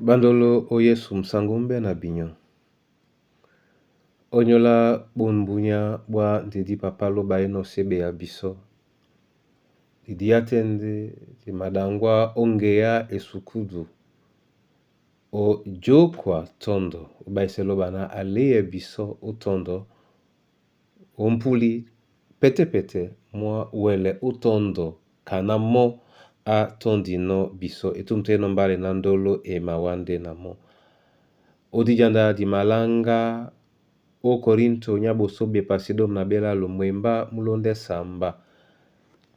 Bandolo o Yesu msangumbe na binyo. Onyola bonbunya bwa ndidi papa lo baeno sebe ya biso. Didi atende di madangwa ongea esukudu. O jokwa tondo. Baiselo bana aleye biso o tondo. Ompuli pete pete mwa wele o tondo. Kana mo a tondi no biso. Etumte no mbale nandolo e mawande na mo. Odijanda di malanga o Korinto nyaboso be pasidom na bela lo mwemba mulonde samba.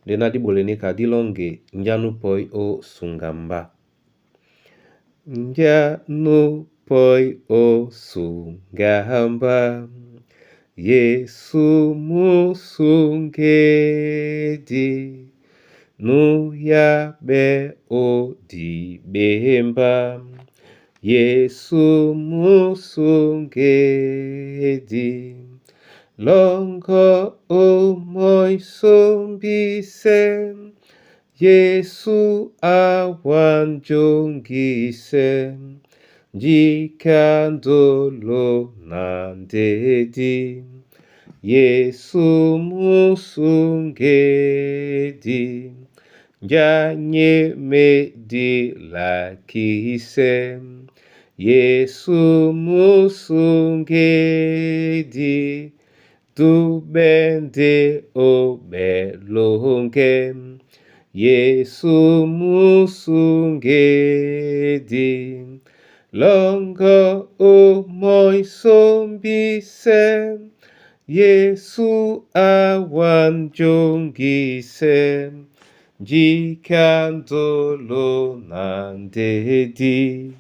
Dena di bolenika dilonge njanu poi o sungamba. Njanu poi o sungamba. Yesu musungedi. Nu ya be o di bemba. Yesu musungedi. Longo o moisombise. Yesu awanjongise. Jikandolo nandedi. Yesu musungedi. Janye medi lakise. Yesu musungedi. Dubende obelonge. Yesu musungedi. Longo o moisombise. Yesu awanjongise. Jikandolo nandedi.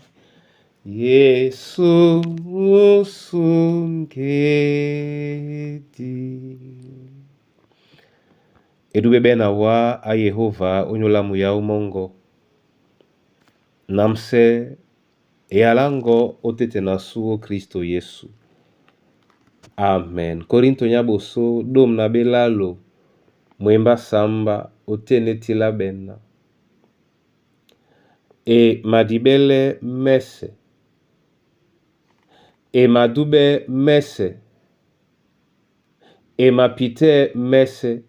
Yesu musungedi. Edubebe na wa a Yehova onyola muya umongo. Namse ealango otete na suo Kristo Yesu. Amen. Korinto nyaboso dom na belalo. Mwemba samba otene tila bena. E madibele mese. E madube mese. E mapite mese.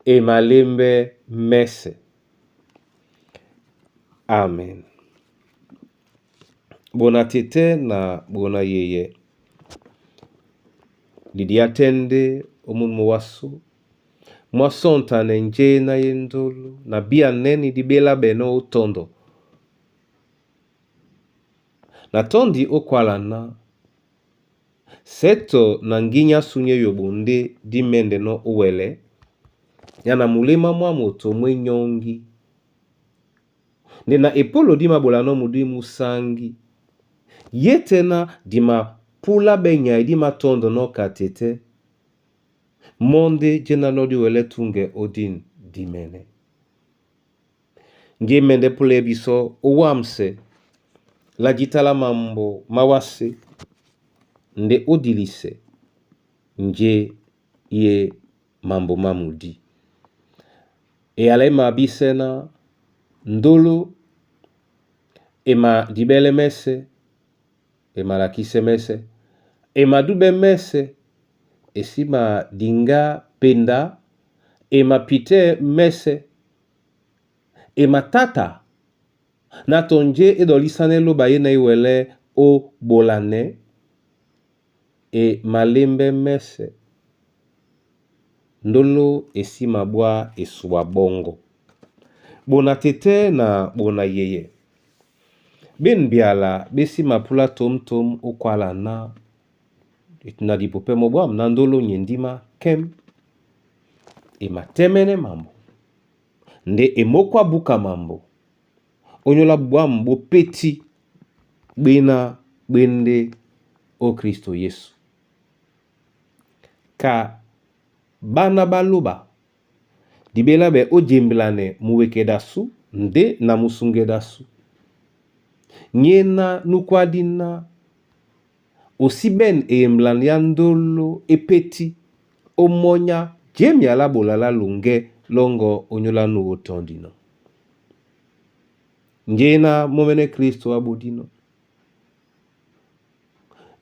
E malembe mese. Amen. Bona tete na bona yeye. Didi atende omun wasu. Mwasonta nje na yendolo. Na bia neni di bela beno tondo. Na tondi okwalana. Seto na nginya sunye yobonde di mende no uwele. Yana mulema mwa moto mwenyongi. Nena epolo di mabolano mudi musangi. Yetena di ma pula benya di matondo no katete. Monde jena no di wele tunge odin di mene. Nge mende pule biso uwamse. La jitala mambo mawase. Nde odilise. Nje ye mambo mamudi. E alema bisena. Ndolo. Ema dibele mese. Ema lakise mese. Ema dube mese. Esima dinga penda. Ema pite mese. Ema tata. Natonje edolisane lo baye na iwele o bolane. E malembe mese. Ndolo esima bwa eswa bongo. Bona tete na bona yeye. Ben biala besi mapula tom tom okwala na. Itina di pope mobwam nandolo nyendima kem. Ema temene mambo. Nde emokwa buka mambo. Onyola bwam bo peti. Bena bende o Kristo Yesu. Ka bana baluba. Dibela be o jemblane muweke dasu. Nde na musunge dasu. Nyena nukwadina. Osiben e mlanyandolo epeti. Omonya jemi ala bolala lunge longo onyola nuotondino. njena momene Kristo abudino.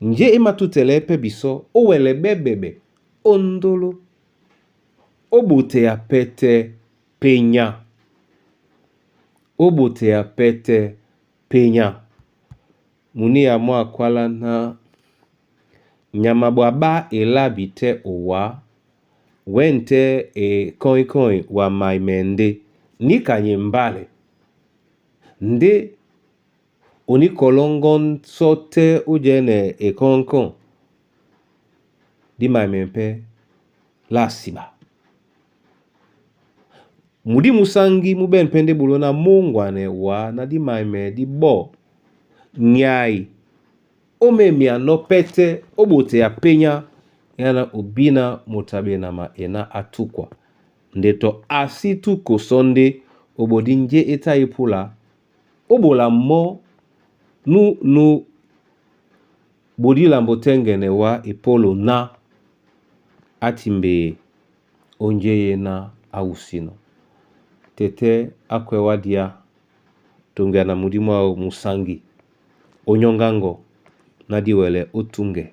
Nje imatutelepe biso owele bebebe ondolo obote ya pete penya. Obote ya pete penya. Muni ya mwa kwala na nyama bwaba elabite owa wente koin wa maimende ni kanye mbale. Nde oni kolongon sote ujene konkon di maimempe la siba. Mudi musangi muben pende bulona mongwane wa na di maime di bo nyai ome miano pete obote ya penya yana ubina motabe na maena atukwa. Ndeto asitu kosonde obodinje eta ipula obola mo nu bodila mbotengene wa ipolo na atimbe onjeye na ausino. Tete akwe wadia tunga na mudimu au musangi onyongango na diwele utunge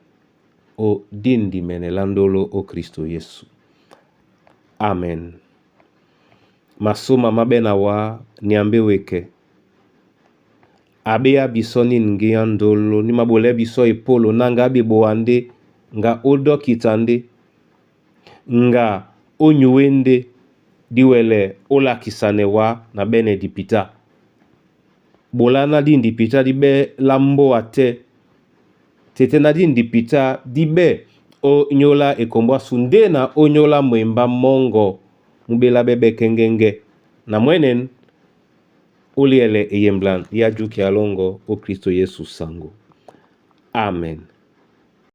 o dindi mene landolo o Kristo Yesu. Amen. Masoma mabena wa niambe weke. Abea bisoni ngiandolo ni mabole biso ipolo nanga abibo ande nga odo kitande nga onyuende diwele ola kisane wa na bene dipita. Bolana di ndipita dibe lambo ate. Tete na di ndipita dibe o nyola ekombwa sunde na o nyola mwemba mongo mubela bebe kengenge. Na mwenen uliele eyemblan ya juki alongo o Kristo Yesu sango. Amen.